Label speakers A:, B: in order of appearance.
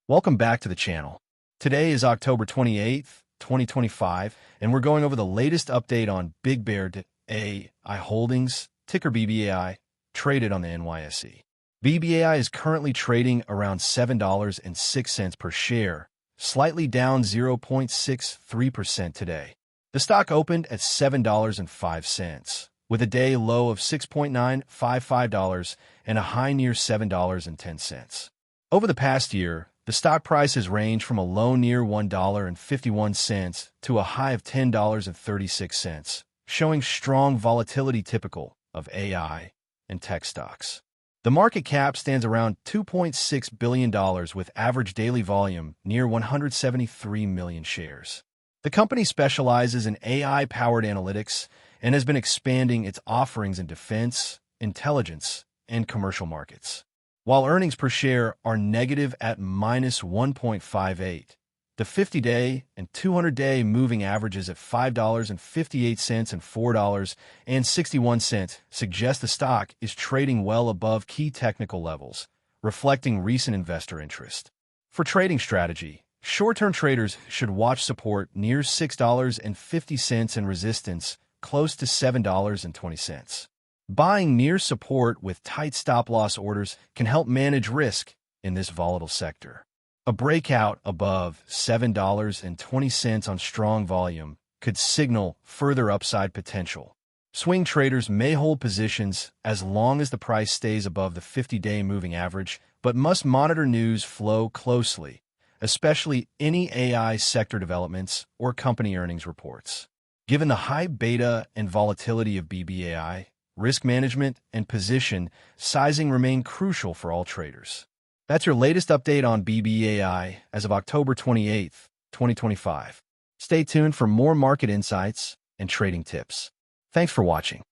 A: Welcome back to the channel. Today is October 28th, 2025, and we're going over the latest update on Bigbear.Ai Holdings, ticker BBAI, traded on the NYSE. BBAI is currently trading around $7.06 per share, slightly down 0.63% today. The stock opened at $7.05, with a day low of $6.955 and a high near $7.10. Over the past year, the stock price has ranged from a low near $1.51 to a high of $10.36, showing strong volatility typical of AI and tech stocks. The market cap stands around $2.6 billion with average daily volume near 173 million shares. The company specializes in AI-powered analytics and has been expanding its offerings in defense, intelligence, and commercial markets. While earnings per share are negative at minus 1.58, the 50-day and 200-day moving averages at $5.58 and $4.61 suggest the stock is trading well above key technical levels, reflecting recent investor interest. For trading strategy, short-term traders should watch support near $6.50 and resistance close to $7.20. Buying near support with tight stop-loss orders can help manage risk in this volatile sector. A breakout above $7.20 on strong volume could signal further upside potential. Swing traders may hold positions as long as the price stays above the 50-day moving average, but must monitor news flow closely, especially any AI sector developments or company earnings reports. Given the high beta and volatility of BBAI, risk management and position sizing remain crucial for all traders. That's your latest update on BBAI as of October 28th, 2025. Stay tuned for more market insights and trading tips. Thanks for watching.